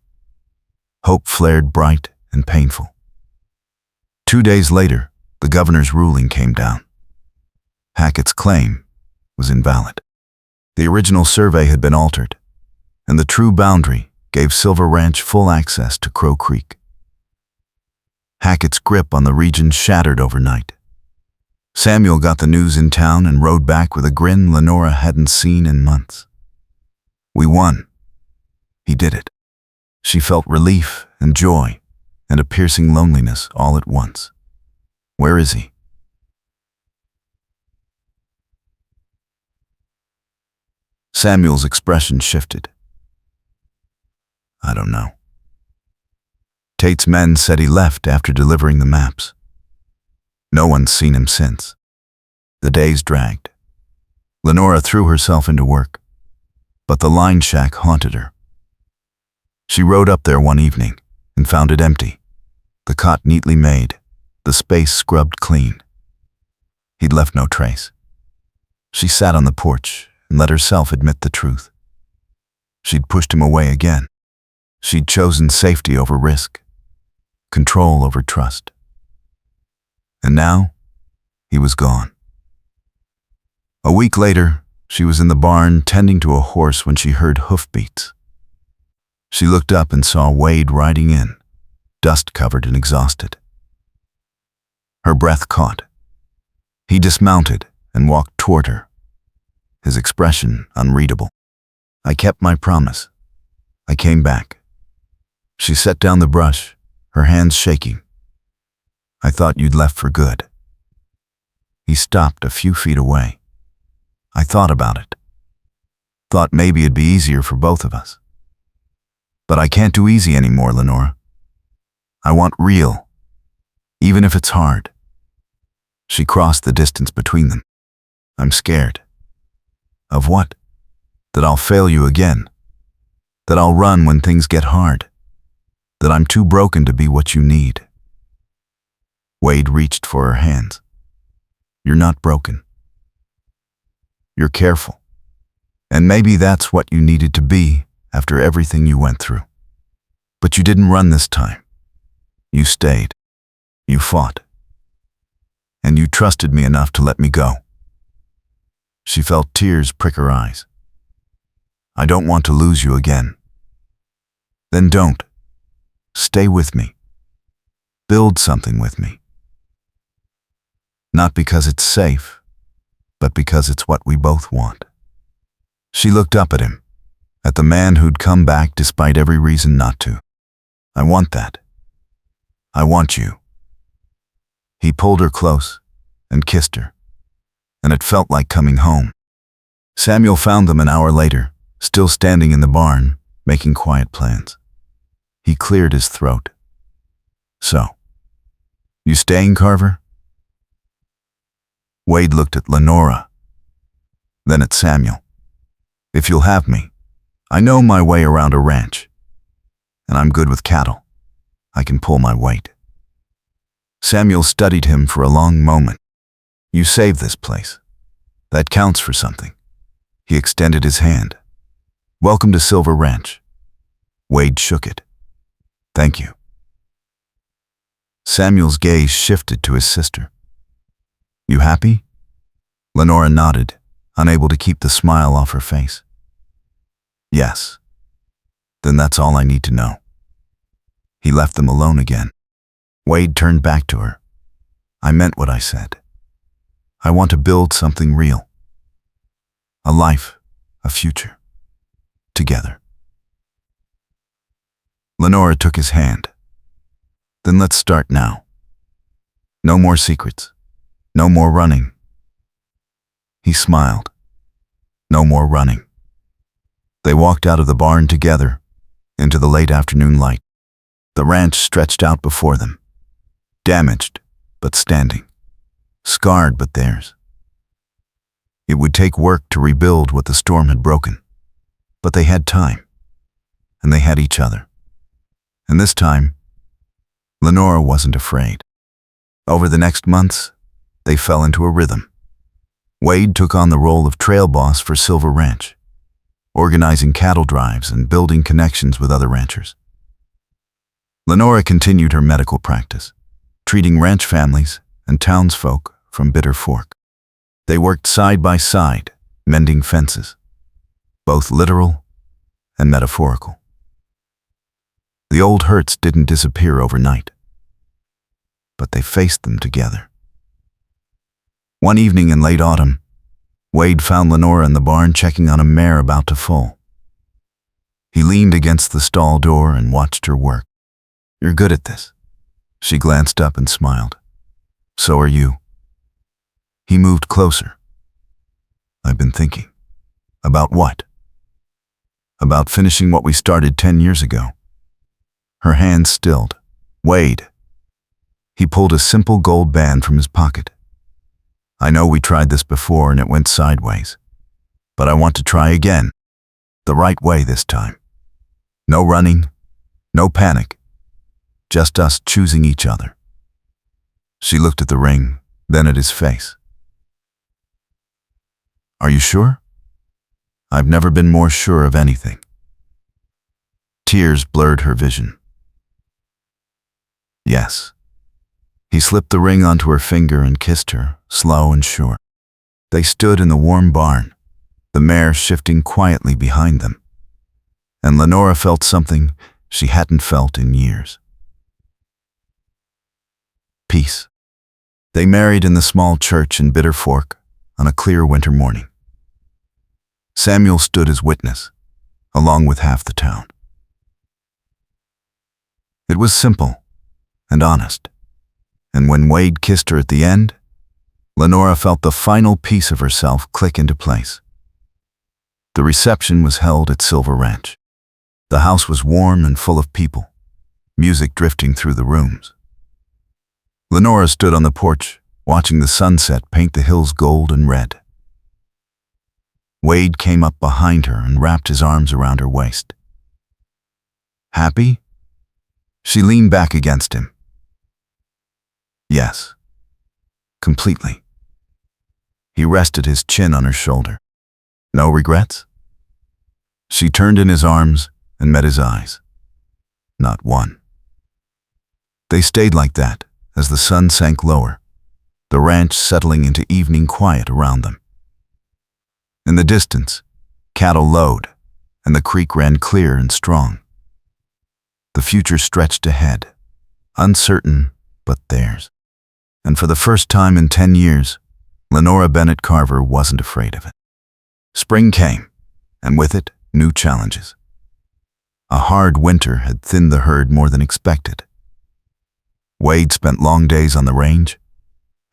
Hope flared bright and painful. 2 days later, the governor's ruling came down. Hackett's claim was invalid. The original survey had been altered, and the true boundary gave Silver Ranch full access to Crow Creek. Hackett's grip on the region shattered overnight. Samuel got the news in town and rode back with a grin Lenora hadn't seen in months. We won. He did it. She felt relief and joy and a piercing loneliness all at once. Where is he? Samuel's expression shifted. I don't know. Tate's men said he left after delivering the maps. No one's seen him since. The days dragged. Lenora threw herself into work, but the line shack haunted her. She rode up there one evening and found it empty, the cot neatly made, the space scrubbed clean. He'd left no trace. She sat on the porch and let herself admit the truth. She'd pushed him away again. She'd chosen safety over risk, control over trust. And now, he was gone. A week later, she was in the barn tending to a horse when she heard hoofbeats. She looked up and saw Wade riding in, dust-covered and exhausted. Her breath caught. He dismounted and walked toward her, his expression unreadable. I kept my promise. I came back. She set down the brush, her hands shaking. I thought you'd left for good. He stopped a few feet away. I thought about it. Thought maybe it'd be easier for both of us. But I can't do easy anymore, Lenora. I want real, even if it's hard. She crossed the distance between them. I'm scared. Of what? That I'll fail you again. That I'll run when things get hard. That I'm too broken to be what you need. Wade reached for her hands. You're not broken. You're careful. And maybe that's what you needed to be after everything you went through. But you didn't run this time. You stayed. You fought. And you trusted me enough to let me go. She felt tears prick her eyes. I don't want to lose you again, Then don't. Stay with me. Build something with me. Not because it's safe, but because it's what we both want. She looked up at him, at the man who'd come back despite every reason not to. I want that. I want you. He pulled her close and kissed her, and it felt like coming home. Samuel found them an hour later, still standing in the barn, making quiet plans. He cleared his throat. So, you staying, Carver? Wade looked at Lenora, then at Samuel. If you'll have me, I know my way around a ranch, and I'm good with cattle. I can pull my weight. Samuel studied him for a long moment. You saved this place. That counts for something. He extended his hand. Welcome to Silver Ranch. Wade shook it. Thank you. Samuel's gaze shifted to his sister. You happy? Lenora nodded, unable to keep the smile off her face. Yes. Then that's all I need to know. He left them alone again. Wade turned back to her. I meant what I said. I want to build something real. A life, a future. Together. Lenora took his hand. Then let's start now. No more secrets. No more running. He smiled. No more running. They walked out of the barn together, into the late afternoon light. The ranch stretched out before them. Damaged, but standing. Scarred, but theirs. It would take work to rebuild what the storm had broken. But they had time. And they had each other. And this time, Lenora wasn't afraid. Over the next months, they fell into a rhythm. Wade took on the role of trail boss for Silver Ranch, organizing cattle drives and building connections with other ranchers. Lenora continued her medical practice, treating ranch families and townsfolk from Bitter Fork. They worked side by side, mending fences, both literal and metaphorical. The old hurts didn't disappear overnight, but they faced them together. One evening in late autumn, Wade found Lenora in the barn checking on a mare about to foal. He leaned against the stall door and watched her work. You're good at this. She glanced up and smiled. So are you. He moved closer. I've been thinking. About what? About finishing what we started 10 years ago. Her hand stilled. Wade. He pulled a simple gold band from his pocket. I know we tried this before and it went sideways. But I want to try again. The right way this time. No running, no panic. Just us choosing each other. She looked at the ring, then at his face. Are you sure? I've never been more sure of anything. Tears blurred her vision. Yes. He slipped the ring onto her finger and kissed her, slow and sure. They stood in the warm barn, the mare shifting quietly behind them. And Lenora felt something she hadn't felt in years. Peace. They married in the small church in Bitter Fork on a clear winter morning. Samuel stood as witness, along with half the town. It was simple and honest. And when Wade kissed her at the end, Lenora felt the final piece of herself click into place. The reception was held at Silver Ranch. The house was warm and full of people, music drifting through the rooms. Lenora stood on the porch, watching the sunset paint the hills gold and red. Wade came up behind her and wrapped his arms around her waist. Happy? She leaned back against him. Yes. Completely. He rested his chin on her shoulder. No regrets? She turned in his arms and met his eyes. Not one. They stayed like that as the sun sank lower, the ranch settling into evening quiet around them. In the distance, cattle lowed, and the creek ran clear and strong. The future stretched ahead, uncertain, but theirs. And for the first time in 10 years, Lenora Bennett Carver wasn't afraid of it. Spring came, and with it, new challenges. A hard winter had thinned the herd more than expected. Wade spent long days on the range,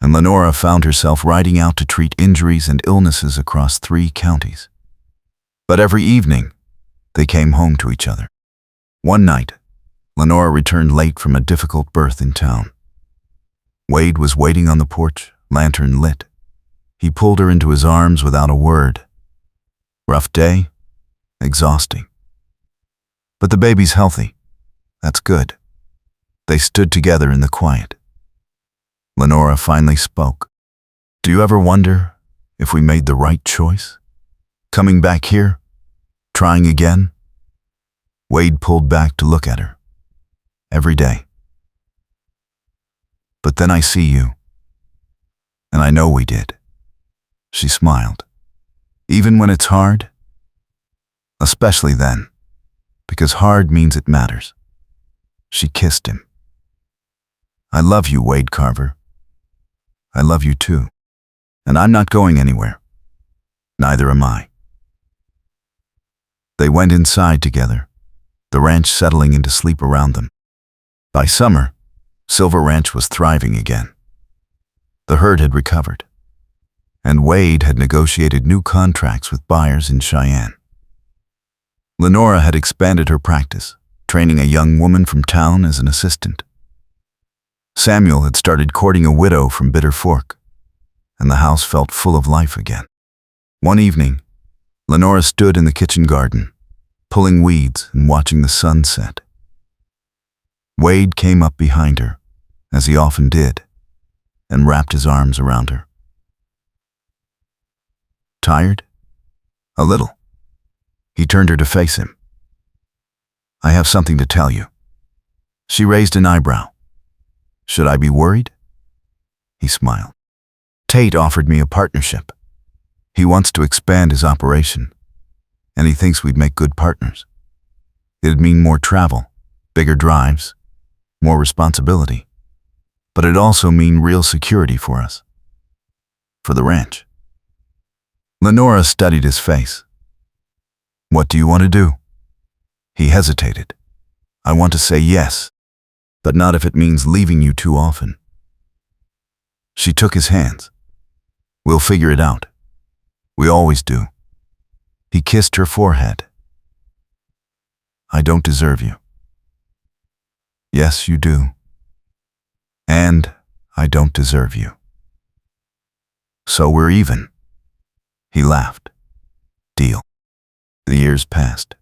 and Lenora found herself riding out to treat injuries and illnesses across 3 counties. But every evening, they came home to each other. One night, Lenora returned late from a difficult birth in town. Wade was waiting on the porch, lantern lit. He pulled her into his arms without a word. Rough day, exhausting. But the baby's healthy. That's good. They stood together in the quiet. Lenora finally spoke. Do you ever wonder if we made the right choice? Coming back here? Trying again? Wade pulled back to look at her. Every day. But then I see you. And I know we did. She smiled. Even when it's hard? Especially then. Because hard means it matters. She kissed him. I love you, Wade Carver. I love you too. And I'm not going anywhere. Neither am I. They went inside together, the ranch settling into sleep around them. By summer, Silver Ranch was thriving again. The herd had recovered, and Wade had negotiated new contracts with buyers in Cheyenne. Lenora had expanded her practice, training a young woman from town as an assistant. Samuel had started courting a widow from Bitter Fork, and the house felt full of life again. One evening, Lenora stood in the kitchen garden, pulling weeds and watching the sun set. Wade came up behind her, as he often did, and wrapped his arms around her. Tired? A little. He turned her to face him. I have something to tell you. She raised an eyebrow. Should I be worried? He smiled. Tate offered me a partnership. He wants to expand his operation, and he thinks we'd make good partners. It'd mean more travel, bigger drives, more responsibility, but it'd also mean real security for us. For the ranch. Lenora studied his face. What do you want to do? He hesitated. I want to say yes, but not if it means leaving you too often. She took his hands. We'll figure it out. We always do. He kissed her forehead. I don't deserve you. Yes, you do. And I don't deserve you. So we're even. He laughed. Deal. The years passed.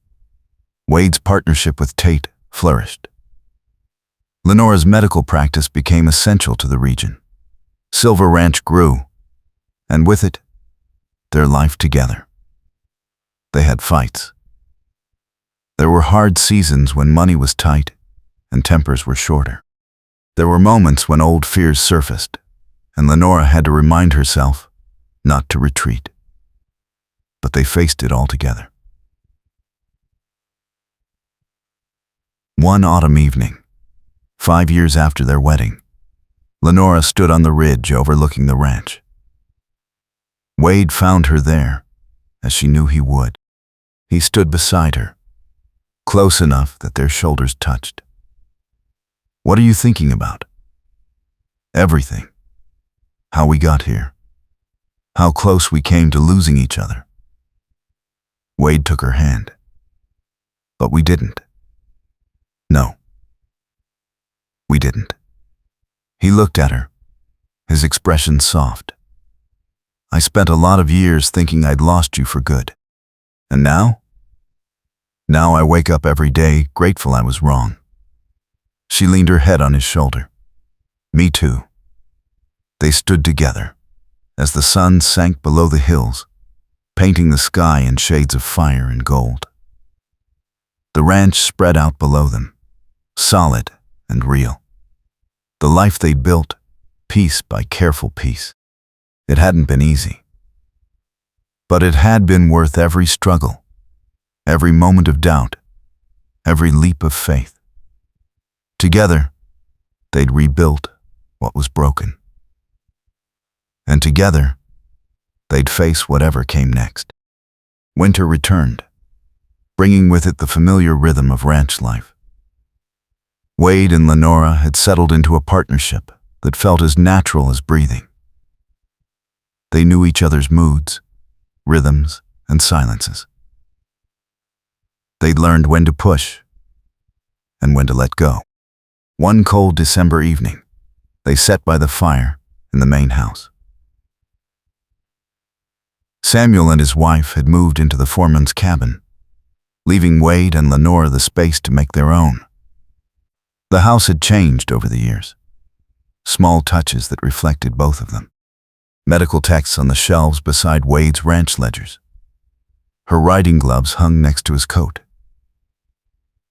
Wade's partnership with Tate flourished. Lenora's medical practice became essential to the region. Silver Ranch grew, and with it, their life together. They had fights. There were hard seasons when money was tight and tempers were shorter. There were moments when old fears surfaced, and Lenora had to remind herself not to retreat. But they faced it all together. One autumn evening, 5 years after their wedding, Lenora stood on the ridge overlooking the ranch. Wade found her there, as she knew he would. He stood beside her, close enough that their shoulders touched. What are you thinking about? Everything. How we got here. How close we came to losing each other. Wade took her hand. But we didn't. No. We didn't. He looked at her, his expression soft. I spent a lot of years thinking I'd lost you for good. And now? Now I wake up every day grateful I was wrong. She leaned her head on his shoulder. Me too. They stood together as the sun sank below the hills, painting the sky in shades of fire and gold. The ranch spread out below them, solid and real. The life they'd built, piece by careful piece. It hadn't been easy. But it had been worth every struggle, every moment of doubt, every leap of faith. Together, they'd rebuilt what was broken. And together, they'd face whatever came next. Winter returned, bringing with it the familiar rhythm of ranch life. Wade and Lenora had settled into a partnership that felt as natural as breathing. They knew each other's moods, rhythms, and silences. They'd learned when to push and when to let go. One cold December evening, they sat by the fire in the main house. Samuel and his wife had moved into the foreman's cabin, leaving Wade and Lenora the space to make their own. The house had changed over the years, small touches that reflected both of them. Medical texts on the shelves beside Wade's ranch ledgers. Her riding gloves hung next to his coat.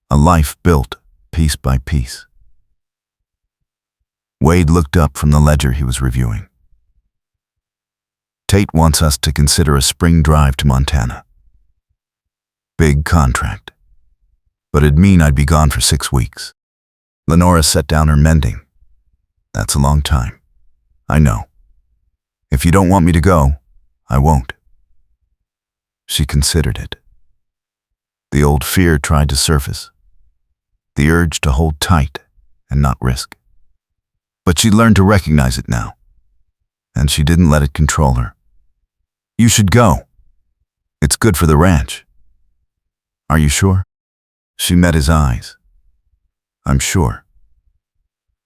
A life built piece by piece. Wade looked up from the ledger he was reviewing. Tate wants us to consider a spring drive to Montana. Big contract. But it'd mean I'd be gone for 6 weeks. Lenora set down her mending. That's a long time. I know. If you don't want me to go, I won't. She considered it. The old fear tried to surface. The urge to hold tight and not risk. But she learned to recognize it now, and she didn't let it control her. You should go. It's good for the ranch. Are you sure? She met his eyes. I'm sure.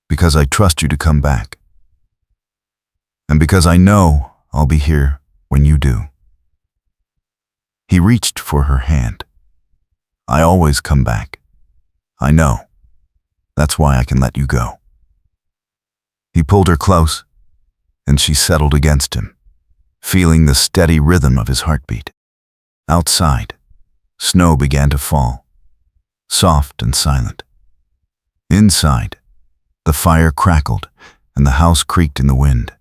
Because I trust you to come back. And because I know I'll be here when you do. He reached for her hand. I always come back. I know. That's why I can let you go. He pulled her close, and she settled against him, feeling the steady rhythm of his heartbeat. Outside, snow began to fall, soft and silent. Inside, the fire crackled and the house creaked in the wind.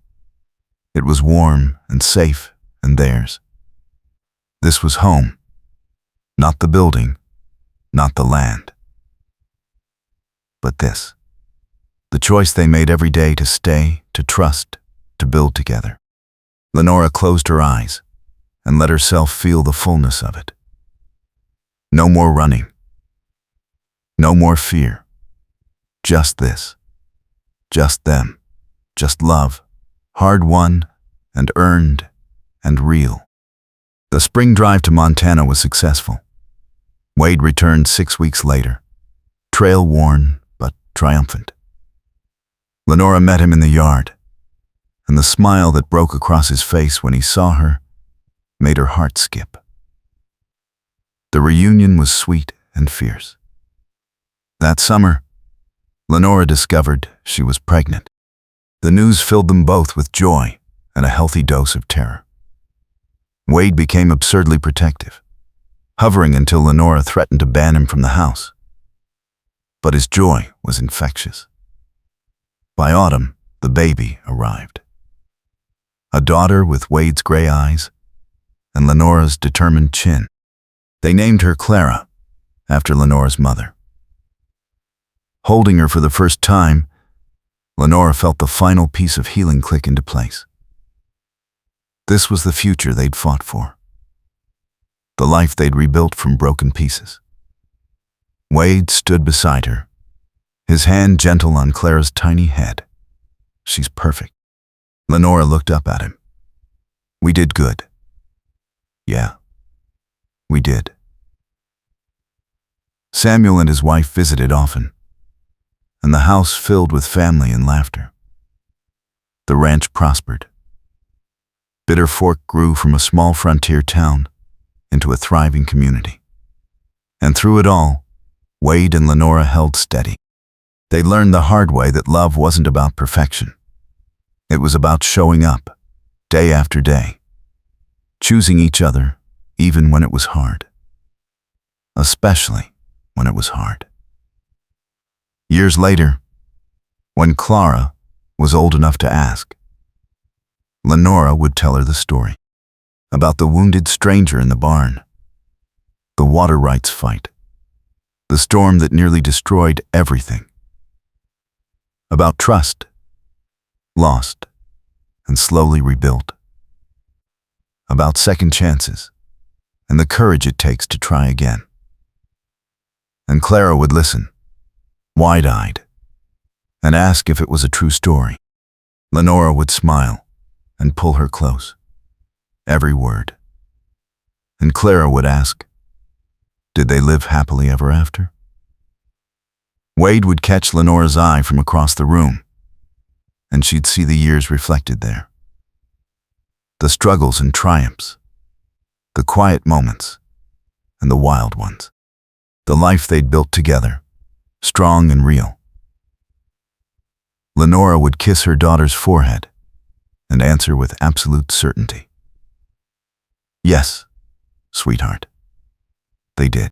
It was warm and safe and theirs. This was home, not the building, not the land. But this, the choice they made every day to stay, to trust, to build together. Lenora closed her eyes and let herself feel the fullness of it. No more running. No more fear. Just this. Just them. Just love. Hard-won and earned and real. The spring drive to Montana was successful. Wade returned 6 weeks later, trail-worn but triumphant. Lenora met him in the yard, and the smile that broke across his face when he saw her made her heart skip. The reunion was sweet and fierce. That summer, Lenora discovered she was pregnant. The news filled them both with joy and a healthy dose of terror. Wade became absurdly protective, hovering until Lenora threatened to ban him from the house. But his joy was infectious. By autumn, the baby arrived. A daughter with Wade's gray eyes and Lenora's determined chin. They named her Clara, after Lenora's mother. Holding her for the first time, Lenora felt the final piece of healing click into place. This was the future they'd fought for. The life they'd rebuilt from broken pieces. Wade stood beside her, his hand gentle on Clara's tiny head. She's perfect. Lenora looked up at him. We did good. Yeah, we did. Samuel and his wife visited often, and the house filled with family and laughter. The ranch prospered. Bitter Fork grew from a small frontier town into a thriving community. And through it all, Wade and Lenora held steady. They learned the hard way that love wasn't about perfection. It was about showing up, day after day, choosing each other even when it was hard. Especially when it was hard. Years later, when Clara was old enough to ask, Lenora would tell her the story about the wounded stranger in the barn, the water rights fight, the storm that nearly destroyed everything, about trust, lost, and slowly rebuilt, about second chances, and the courage it takes to try again. And Clara would listen, wide-eyed, and ask if it was a true story. Lenora would smile and pull her close, every word. And Clara would ask, did they live happily ever after? Wade would catch Lenora's eye from across the room, and she'd see the years reflected there. The struggles and triumphs, the quiet moments, and the wild ones. The life they'd built together, strong and real. Lenora would kiss her daughter's forehead and answer with absolute certainty. Yes, sweetheart.